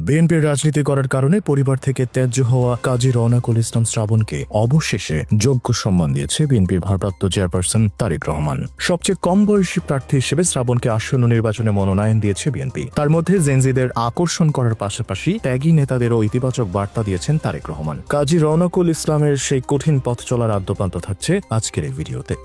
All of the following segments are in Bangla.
বিএনপির রাজনীতি করার কারণে পরিবার থেকে ত্যায্য হওয়া কাজী রওনাকুল ইসলাম শ্রাবণকে অবশেষে যোগ্য সম্মান দিয়েছে বিএনপির ভারপ্রাপ্ত চেয়ারপারসন তারেক রহমান। সবচেয়ে কম বয়সী প্রার্থী হিসেবে শ্রাবণকে আসন্ন নির্বাচনে মনোনয়ন দিয়েছে বিএনপি। তার মধ্যে জেনজিদের আকর্ষণ করার পাশাপাশি ত্যাগী নেতাদেরও ইতিবাচক বার্তা দিয়েছেন তারেক রহমান। কাজী রওনাকুল ইসলামের সেই কঠিন পথ চলার আদ্যপান্ত থাকছে আজকের এই ভিডিওতে।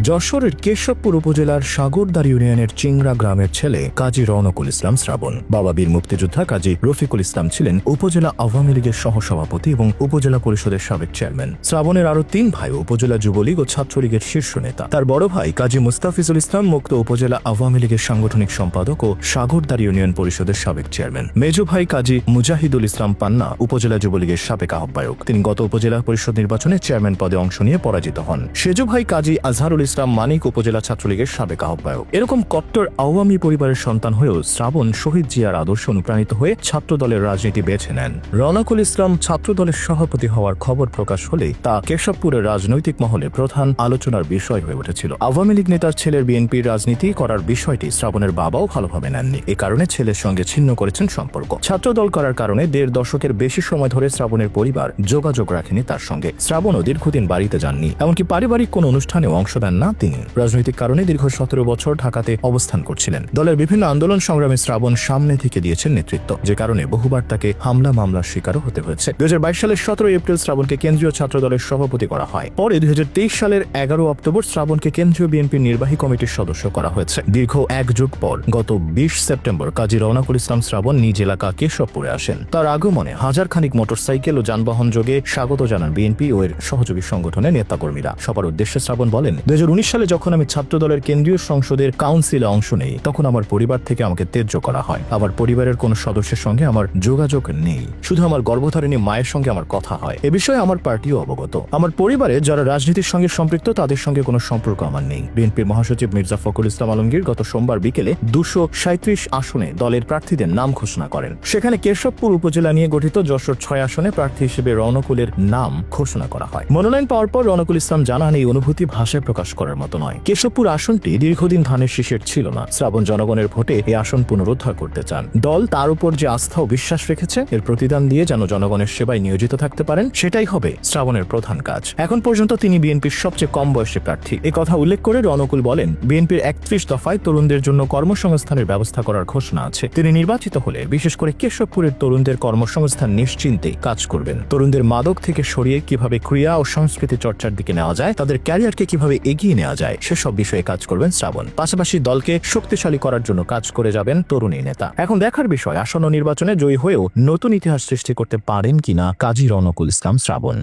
যশোরের কেশবপুর উপজেলার সাগরদার ইউনিয়নের চিংড়া গ্রামের ছেলে কাজী রওনাকুল ইসলাম শ্রাবণ। বাবা বীর মুক্তিযোদ্ধা কাজী রফিকুল ইসলাম ছিলেন উপজেলা আওয়ামী লীগের সহসভাপতি এবং উপজেলা পরিষদের সাবেক চেয়ারম্যান। শ্রাবণের আরো ৩ ভাই উপজেলা যুবলীগ ও ছাত্রলীগের শীর্ষ নেতা। তার বড় ভাই কাজী মুস্তাফিজুল ইসলাম মুক্ত উপজেলা আওয়ামী লীগের সাংগঠনিক সম্পাদক ও সাগরদার ইউনিয়ন পরিষদের সাবেক চেয়ারম্যান। মেজ ভাই কাজী মুজাহিদুল ইসলাম পান্না উপজেলা যুবলীগের সাবেক আহ্বায়ক। তিনি গত উপজেলা পরিষদ নির্বাচনে চেয়ারম্যান পদে অংশ নিয়ে পরাজিত হন। সেজ ভাই কাজী আজহারুল ইসলাম মানিক উপজেলা ছাত্রলীগের সাবেক আহ্বায়ক। এরকম কট্টর আওয়ামী পরিবারের সন্তান হয়েও শ্রাবণ শহীদ জিয়ার আদর্শ অনুপ্রাণিত হয়ে ছাত্র দলের রাজনীতি বেছে নেন। রওনাকুল ইসলাম ছাত্র দলের সভাপতি হওয়ার খবর প্রকাশ হলে তা কেশবপুরের রাজনৈতিক মহলে প্রধান আলোচনার বিষয় হয়ে উঠেছিল। আওয়ামী লীগ নেতার ছেলের বিএনপির রাজনীতি করার বিষয়টি শ্রাবণের বাবাও ভালোভাবে নেননি। এ কারণে ছেলের সঙ্গে ছিন্ন করেছেন সম্পর্ক। ছাত্র দল করার কারণে ১.৫ দশকের বেশি সময় ধরে শ্রাবণের পরিবার যোগাযোগ রাখেনি তার সঙ্গে। শ্রাবণও দীর্ঘদিন বাড়িতে যাননি, এমনকি পারিবারিক কোনো অনুষ্ঠানেও অংশ দেন না তিনি। রাজনৈতিক কারণে দীর্ঘ ১৭ বছর ঢাকাতে অবস্থান করছিলেন। দলের বিভিন্ন আন্দোলন সংগ্রামে শ্রাবণ সামনে থেকে দিয়েছেন নেতৃত্ব, যে কারণে বহুবার তাকে হামলা মামলার শিকারও হতে হয়েছে। ২০২২ সালের ১৭ এপ্রিল শ্রাবণকে কেন্দ্রীয় ছাত্র দলের সভাপতি করা হয়। পরে ২০২৩ সালের ১১ অক্টোবর শ্রাবণকে কেন্দ্রীয় বিএনপির নির্বাহী কমিটির সদস্য করা হয়েছে। দীর্ঘ ১ যুগ পর গত ২০ সেপ্টেম্বর কাজী রওনাকুল ইসলাম শ্রাবণ নিজ এলাকা কেশবপুরে আসেন। তার আগমনে হাজার খানিক মোটরসাইকেল ও যানবাহন যোগে স্বাগত জানান বিএনপি ও এর সহযোগী সংগঠনের নেতাকর্মীরা। সবার উদ্দেশ্যে শ্রাবণ বলেন, ২০১৯ সালে যখন আমি ছাত্র দলের কেন্দ্রীয় সংসদের কাউন্সিলে অংশ নেই, তখন আমার পরিবার থেকে আমাকে ত্যায্য করা হয়। আমার পরিবারের কোনো সদস্যের সঙ্গে আমার যোগাযোগ নেই, শুধু আমার গর্ভধারিণী মায়ের সঙ্গে আমার কথা হয়। এ বিষয়ে আমার পার্টিও অবগত। আমার পরিবারে যারা রাজনীতির সঙ্গে সম্পৃক্ত তাদের সঙ্গে কোনো সম্পর্ক আমার নেই। বিএনপির মহাসচিব মির্জা ফখরুল ইসলাম আলমগীর গত সোমবার বিকেলে ২৩৭ আসনে দলের প্রার্থীদের নাম ঘোষণা করেন। সেখানে কেশবপুর উপজেলা নিয়ে গঠিত যশোর ৬ আসনে প্রার্থী হিসেবে রওনাকুলের নাম ঘোষণা করা হয়। মনোনয়ন পাওয়ার পর রওনাকুল ইসলাম জানান, এই অনুভূতি ভাষায় প্রকাশ করার মতো নয়। কেশবপুর আসনটি দীর্ঘদিন ধানের শীষের ছিল না। শ্রাবণ জনগণের ভোটে এই আসন পুনরুদ্ধার করতে চান। দল তার উপর যে আস্থা ও বিশ্বাস রেখেছে, এর প্রতিদান দিয়ে যেন জনগণের সেবায় নিয়োজিত থাকতে পারেন, সেটাই হবে শ্রাবণের প্রধান কাজ। এখন পর্যন্ত তিনি বিএনপির সবচেয়ে কম বয়সী প্রার্থী। এ কথা উল্লেখ করে রওনাকুল বলেন, বিএনপির ৩১ দফায় তরুণদের জন্য কর্মসংস্থানের ব্যবস্থা করার ঘোষণা আছে। তিনি নির্বাচিত হলে বিশেষ করে কেশবপুরের তরুণদের কর্মসংস্থান নিশ্চিন্তে কাজ করবেন। তরুণদের মাদক থেকে সরিয়ে কিভাবে ক্রীড়া ও সংস্কৃতি চর্চার দিকে নেওয়া যায়, তাদের ক্যারিয়ারকে কিভাবে এগিয়ে নেওয়া যায়, সেসব বিষয়ে কাজ করবেন শ্রাবণ। পাশাপাশি দলকে শক্তিশালী করার জন্য কাজ করে যাবেন তরুণী নেতা। এখন দেখার বিষয়, আসন্ন নির্বাচনে জয়ী হয়েও নতুন ইতিহাস সৃষ্টি করতে পারেন কিনা কাজী রওনাকুল ইসলাম শ্রাবণ।